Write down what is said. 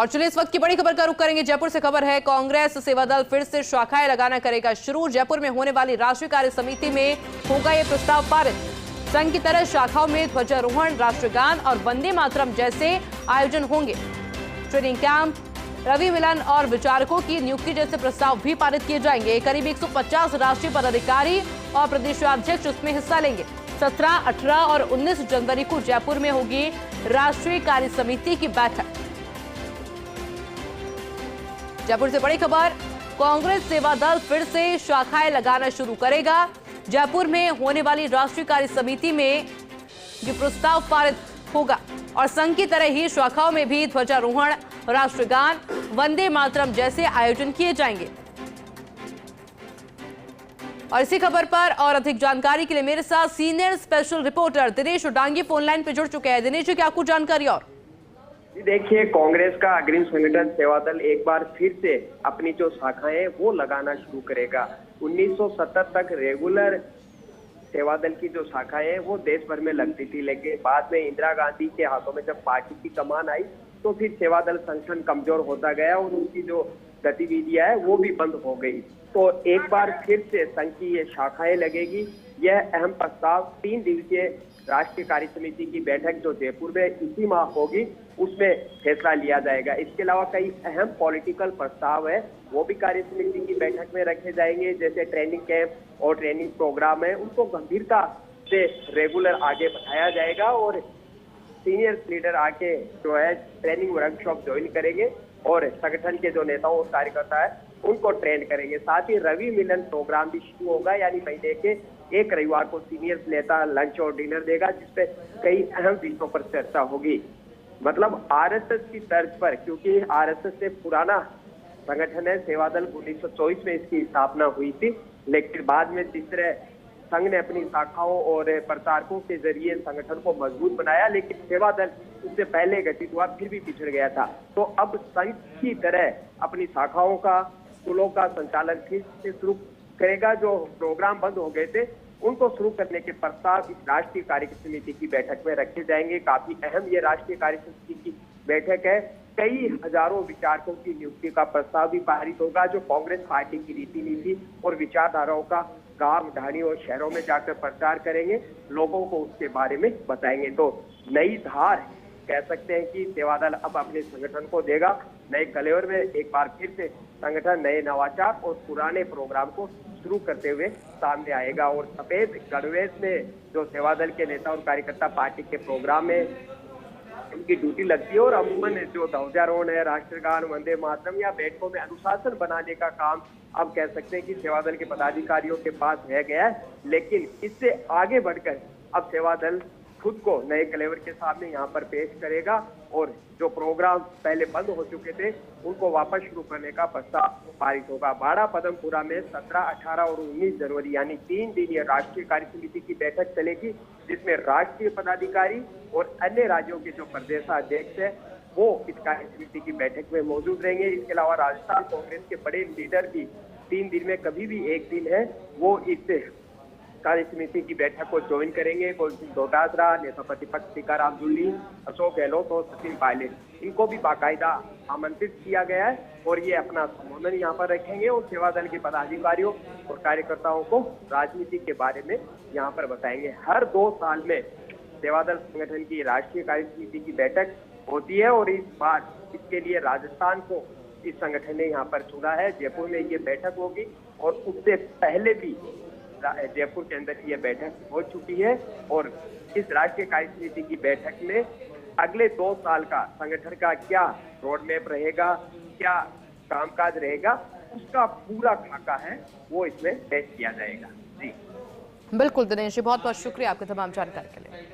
और चलिए इस वक्त की बड़ी खबर का रुख करेंगे। जयपुर से खबर है, कांग्रेस सेवादल फिर से शाखाएं लगाना करेगा शुरू। जयपुर में होने वाली राष्ट्रीय कार्य समिति में होगा ये प्रस्ताव पारित। संघ की तरह शाखाओं में ध्वजारोहण, राष्ट्रगान और वंदे मातरम जैसे आयोजन होंगे। ट्रेनिंग कैंप, रवि मिलन और विचारकों की नियुक्ति जैसे प्रस्ताव भी पारित किए जाएंगे। करीब 150 राष्ट्रीय पदाधिकारी और प्रदेशाध्यक्ष उसमें हिस्सा लेंगे। 17, 18 और 19 जनवरी को जयपुर में होगी राष्ट्रीय कार्य समिति की बैठक। जयपुर से बड़ी खबर, कांग्रेस सेवा दल फिर से शाखाएं लगाना शुरू करेगा। जयपुर में होने वाली राष्ट्रीय कार्य समिति में ये प्रस्ताव पारित होगा और संघ की तरह ही शाखाओं में भी ध्वजारोहण, राष्ट्रगान, वंदे मातरम जैसे आयोजन किए जाएंगे। और इसी खबर पर और अधिक जानकारी के लिए मेरे साथ senior special reporter Dinesh Dangi phone line पे जुड़ चुके हैं। दिनेश जी, क्या कुछ जानकारी? और देखिए, कांग्रेस का अग्रिम संगठन सेवादल एक बार फिर से अपनी जो शाखाएं वो लगाना शुरू करेगा। 1970 तक रेगुलर सेवादल की जो शाखाएं वो देश भर में लगती थी, लेकिन बाद में इंदिरा गांधी के हाथों में जब पार्टी की कमान आई तो फिर सेवादल संगठन कमजोर होता गया और उनकी जो गतिविधियां है वो भी बंद हो गई। तो एक बार फिर से संघ की ये शाखाएं लगेगी। यह अहम प्रस्ताव 3 दिवसीय राष्ट्रीय कार्य समिति की बैठक जो जयपुर में इसी माह होगी उसमें फैसला लिया जाएगा। इसके अलावा कई अहम पॉलिटिकल प्रस्ताव है वो भी कार्य समिति की बैठक में रखे जाएंगे। जैसे ट्रेनिंग कैंप और ट्रेनिंग प्रोग्राम है उनको गंभीरता से रेगुलर आगे बढ़ाया जाएगा और सीनियर लीडर आके जो है ट्रेनिंग वर्कशॉप ज्वाइन करेंगे और संगठन के जो नेताओं और कार्यकर्ता है उनको ट्रेन करेंगे। साथ ही रवि मिलन प्रोग्राम भी शुरू होगा, यानी महीने के एक रविवार को सीनियर नेता लंच और डिनर देगा जिसपे कई अहम विषयों पर चर्चा होगी। मतलब आरएसएस की तर्ज पर, क्योंकि आरएसएस से पुराना संगठन है सेवादल, 1924 में इसकी स्थापना हुई थी, लेकिन बाद में जिस तरह संघ ने अपनी शाखाओं और प्रचारकों के जरिए संगठन को मजबूत बनाया, लेकिन सेवादल उससे पहले गठित हुआ फिर भी पिछड़ गया था। तो अब संघ की तरह अपनी शाखाओं का, स्कूलों का संचालन फिर से शुरू करेगा। जो प्रोग्राम बंद हो गए थे उनको शुरू करने के प्रस्ताव इस राष्ट्रीय कार्य समिति की बैठक में रखे जाएंगे। काफी अहम ये राष्ट्रीय कार्य समिति की बैठक है। कई हजारों विचारकों की नियुक्ति का प्रस्ताव भी पारित होगा जो कांग्रेस पार्टी की रीति नीति और विचारधाराओं का गांव, ढाणी और शहरों में जाकर प्रचार करेंगे, लोगों को उसके बारे में बताएंगे। तो नई धार कह सकते हैं कि सेवादल अब अपने संगठन को देगा नए कलेवर में। एक बार फिर से संगठन नए नवाचार और पुराने प्रोग्राम को शुरू करते हुए सामने आएगा और सफेद गणवेश में जो सेवादल के नेता और कार्यकर्ता पार्टी के प्रोग्राम में उनकी ड्यूटी लगती है और अमूमन जो ध्वजारोहण है, राष्ट्रगान, वंदे मातरम या बैठकों में अनुशासन बनाने का काम अब कह सकते हैं कि सेवादल के पदाधिकारियों के पास रह गया है। लेकिन इससे आगे बढ़कर अब सेवादल खुद को नए कलेवर के सामने यहाँ पर पेश करेगा और जो प्रोग्राम पहले बंद हो चुके थे उनको वापस शुरू करने का प्रस्ताव पारित होगा। बाड़ा पदमपुरा में 17, 18 और 19 जनवरी यानी 3 दिनीय राष्ट्रीय कार्य समिति की बैठक चलेगी, जिसमें राष्ट्रीय पदाधिकारी और अन्य राज्यों के जो प्रदेशाध्यक्ष है वो इस कार्य समिति की बैठक में मौजूद रहेंगे। इसके अलावा राजस्थान कांग्रेस के बड़े लीडर भी 3 दिन में कभी भी एक दिन है वो इस कार्य समिति की बैठक को ज्वाइन करेंगे। कुलदीप डोटासरा, नेता प्रतिपक्ष टीकाराम जूली, अशोक गहलोत और सचिन पायलट, इनको भी बाकायदा आमंत्रित किया गया है और ये अपना संबोधन यहाँ पर रखेंगे और सेवादल के पदाधिकारियों और कार्यकर्ताओं को राजनीति के बारे में यहाँ पर बताएंगे। हर 2 साल में सेवादल संगठन की राष्ट्रीय कार्य समिति की बैठक होती है और इस बार इसके लिए राजस्थान को इस संगठन ने यहाँ पर चुना है। जयपुर में ये बैठक होगी और उससे पहले भी जयपुर के अंदर ये बैठक हो चुकी है और इस राष्ट्रीय कार्य समिति की बैठक में अगले 2 साल का संगठन का क्या रोड मैप रहेगा, क्या कामकाज रहेगा, उसका पूरा खाका है वो इसमें पेश किया जाएगा। जी बिल्कुल दिनेश जी, बहुत बहुत शुक्रिया आपके तमाम जानकारी के लिए।